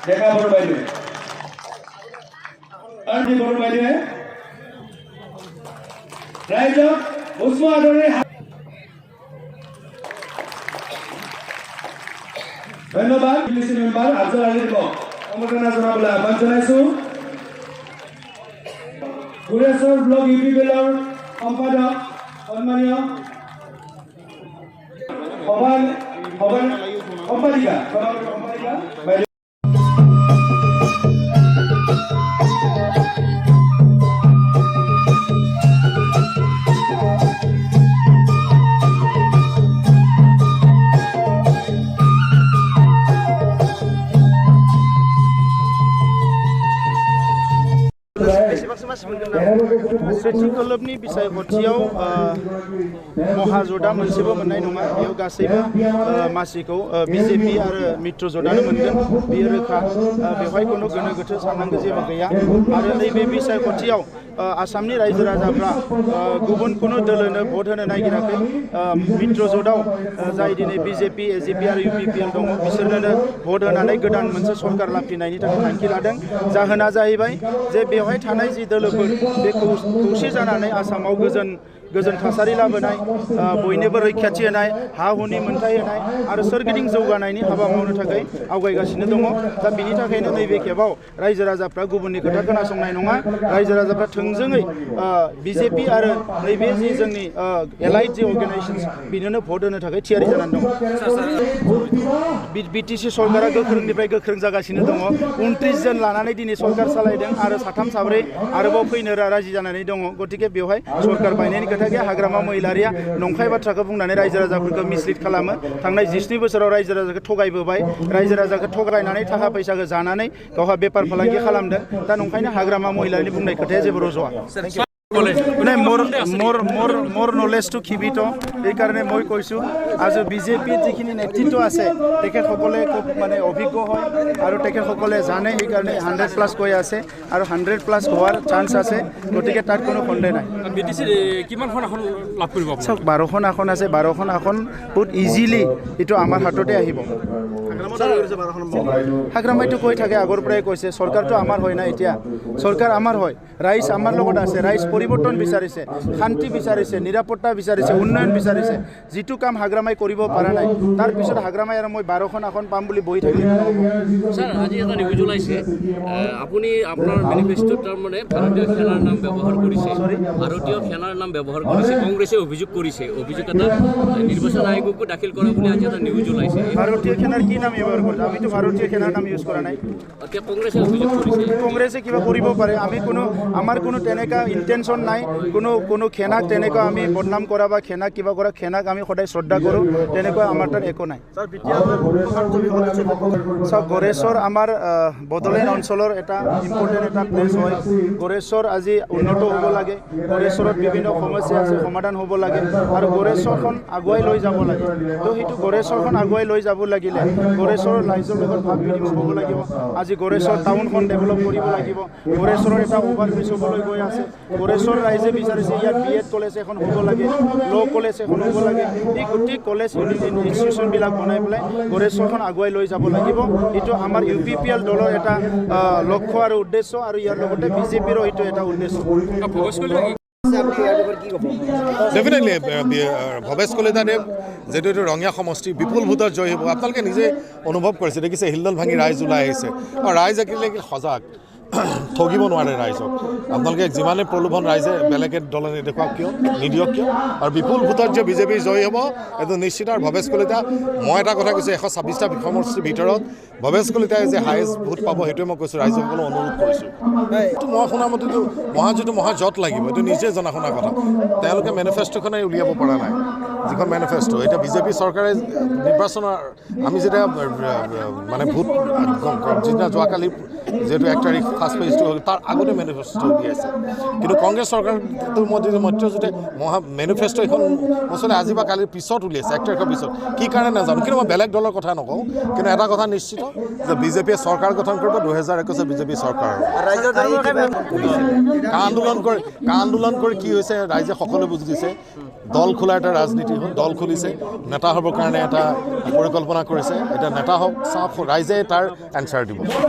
দেখা বড় বাইৰে আৰ কি বড় বাইৰে ৰাইজ উসমা আদৰে ধন্যবাদ পিলিসি মেম্বাৰ আফজল আলীৰ সম্বৰ্ধনা জনাবলৈ আহ্বান জনাইছো গুৰেশ্বৰ ব্লক ইউপি বেলৰ সম্পাদক সন্মানীয় সম্পাদিকা Kolobni bisai hotiau Mohajoda monsebo मोननाय नङा बेयाव गासैबो मासिखौ बिजेपि आरो मित्र जदानो मोनगोन बेयो रोखा बेवहाय कोनो गोनो गोथो साननांगौ जेबो गैया आरो नैबे बिसायख'थियाव आसामनि रायजो राजाफ्रा गुबुन कोनो दोलोनो भट होनो नागिराखै मित्र जदाव जाय दिनै बिजेपि एजिपि आरो इउपिपिएल दङ बिसोरनो भट होनानै गोदान मोनसे सरकार लाफिनायनि थाखाय थांखि लादों जाहोना जाहैबाय जे बेवहाय थानाय जि दोलोफोर बे खौसे जानानै आसामाव गोजोन थासारि लाबोनाय बयनोबो रैखाथि होनाय हा हुनि मोनथाय होनाय आरो सोरगिदिं जौगानायनि हाबा मावनो थाखाय आवगायगासिनो दङ दा बिनि थाखायनो नैबे खेबाव रायजो राजाफ्रा गुबुननि खोथा खोनासंनाय नङा रायजो राजाफ्रा थोंजोङै बिजेपि आरो नैबे जि जोंनि एलाइड जि अर्गानाइजेशन्स बिनोनो भट होनो थाखाय थियारि जानानै दङ बिटिसि सरकारा गोख्रोंनिफ्राय गोख्रों जागासिनो दङ 29 जन लानानै दिनै सरकार सालायदों आरो साथाम साब्रै आरोबाव फैनो राजि जानानै दङ गतिके बेवहाय सरकार बायनायनि खोथा गैया हाग्रामा महिलारिया नंखाय बाथ्राखौ बुंनानै रायजो राजाफोरखौ मिसलिड खालामो थांनाय 17 बोसोराव रायजो राजाखौ थगायबोबाय रायजो राजाखौ थगायनानै थाखा फैसाखौ जानानै गावहा बेपार फालांगि खालामदों दा नंखायनो हाग्रामा महिलारिनि बुंनाय खोथाया जेबो रज'आ মোৰ নলেজটো সীমিত এইকাৰণে মই কৈছোঁ আজি বিজেপিৰ যিখিনি নেতৃত্ব আছে তেখেতসকলে খুব মানে অভিজ্ঞ হয় আৰু তেখেতসকলে জানে সেইকাৰণে 100+ কৈ আছে আৰু 100+ হোৱাৰ চান্স আছে গতিকে তাত কোনো সন্দেহ নাই বিটিচিৰ কিমানখন আসন লাভ কৰিব চাওক 12খন আসন আছে 12খন আসন বহুত ইজিলি এইটো আমাৰ হাততে আহিব হাগ্ৰামাইটো কৈ থাকে আগৰ পৰাই কৈছে চৰকাৰটো আমাৰ হয় না এতিয়া চৰকাৰ আমাৰ হয় ৰাইজ আমাৰ লগত আছে ৰাইজ পৰিৱৰ্তন বিচাৰিছে শান্তি বিচাৰিছে নিৰাপত্তা বিচাৰিছে উন্নয়ন বিচাৰিছে যিটো কাম হাগ্ৰামাই কৰিব পৰা নাই তাৰ পিছত হাগ্ৰামাই আৰু মই 12খন আসন পাম বুলি বহি থাকিলে স্যাৰ আজি এটা নিউজ ওলাইছে আপুনি আপোনাৰ মেনিফেষ্টত তাৰমানে ভাৰতীয় সেনাৰ নাম ব্যৱহাৰ কৰিছে ভাৰতীয় সেনাৰ নাম ব্যৱহাৰ কৰিছে কংগ্ৰেছে অভিযোগ কৰিছে অভিযোগ এটা নিৰ্বাচন আয়োগকো দাখিল কৰা বুলি আজি এটা নিউজ ওলাইছে ভাৰতীয় সেনাৰ কি নাম ব্যৱহাৰ কৰিছে আমিতো ভাৰতীয় সেনাৰ নাম ইউজ কৰা নাই এতিয়া কংগ্ৰেছে অভিযোগ কৰিছে কংগ্ৰেছে কিবা কৰিব পাৰে আমি আমাৰ কোনো তেনেকা ইন্টেনশন নাই কোনো খেনাক তেনেকুৱা আমি বদনাম কৰা বা খেনাক কিবা কৰা খেনাক আমি সদায় শ্ৰদ্ধা কৰোঁ তেনেকুৱা আমাৰ তাত একো নাই চাওক গড়েশ্বৰ আমাৰ বড়োলেণ্ড অঞ্চলৰ এটা ইম্পৰ্টেণ্ট এটা প্লেচ হয় গড়েশ্বৰ আজি উন্নত হ'ব লাগে গড়েশ্বৰত বিভিন্ন সমস্যা আছে সমাধান হ'ব লাগে আৰু গড়েশ্বৰখন আগুৱাই লৈ যাব লাগে তো সেইটো গড়েশ্বৰখন আগুৱাই লৈ যাব লাগিলে গড়েশ্বৰৰ ৰাইজৰ লগত ভাৱ বিনিময় হ'ব লাগিব আজি গড়েশ্বৰ টাউনখন ডেভেলপ কৰিব লাগিব গড়েশ্বৰৰ এটা অভাৰব্ৰিজ হ'বলৈ গৈ আছে গড়েশ্বৰ ৰাইজে বিচাৰিছে ইয়াত BEd কলেজ এখন হ'ব লাগে ল' কলেজ এখন হ'ব লাগে এই গোটেই কলেজ ইনষ্টিটিউশ্যনবিলাক বনাই পেলাই গড়েশ্বৰখন আগুৱাই লৈ যাব লাগিব এইটো আমাৰ UPPL দলৰ এটা লক্ষ্য আৰু উদ্দেশ্য আৰু ইয়াৰ লগতে বিজেপিৰো এইটো এটা উদ্দেশ্য ডেফিনেটলি ভৱেশ কলিতাদেৱ যেটো এইটো ৰঙীয়া সমষ্টি বিপুল ভোটত জয় হ'ব আপোনালোকে নিজে অনুভৱ কৰিছে দেখিছে হিলদল ভাঙি ৰাইজ ওলাই আহিছে আৰু ৰাইজ একেলগে সজাগ ঠগিব নোৱাৰে ৰাইজক আপোনালোকে যিমানে প্ৰলোভন ৰাইজে বেলেগে দলে নেদেখুৱাওক কিয় নিদিয়ক কিয় আৰু বিপুল ভোটত যে বিজেপি জয় হ'ব এইটো নিশ্চিত আৰু ভৱেশ কলিতা মই এটা কথা কৈছোঁ 126টা সমষ্টিৰ ভিতৰত ভৱেশ কলিতাই যে হায়েষ্ট ভোট পাব সেইটোৱে মই কৈছোঁ ৰাইজসকলক অনুৰোধ কৰিছোঁ এইটো মই শুনা মতেতো মহাযুঁটো মহাজত লাগিব এইটো নিজে জনা শুনা কথা তেওঁলোকে মেনিফেষ্টোখনে উলিয়াব পৰা নাই যিখন মেনিফেষ্টো এতিয়া বিজেপি চৰকাৰে নিৰ্বাচনৰ আমি যেতিয়া মানে ভোট যিদিনা যোৱাকালি যেহেতু 1 তাৰিখ ফাৰ্ষ্ট পেজটো হ'ল তাৰ আগতে মেনিফেষ্টো উলিয়াইছে কিন্তু কংগ্ৰেছ চৰকাৰটোৰ মধ্যযুতে মেনিফেষ্টো এখন আচলতে আজি বা কালিৰ পিছত উলিয়াইছে 1 তাৰিখৰ পিছত কি কাৰণে নাজানো কিন্তু মই বেলেগ দলৰ কথা নকওঁ কিন্তু এটা কথা নিশ্চিত যে বিজেপিয়ে চৰকাৰ গঠন কৰিব 2021 বিজেপি চৰকাৰ আন্দোলন কৰি কি হৈছে ৰাইজে সকলোৱে বুজি দিছে দল খোলা এটা ৰাজনীতি হ'ল দল খুলিছে নেতা হ'বৰ কাৰণে এটা পৰিকল্পনা কৰিছে এটা নেতা হওক চাওক ৰাইজে তাৰ এনচাৰ দিব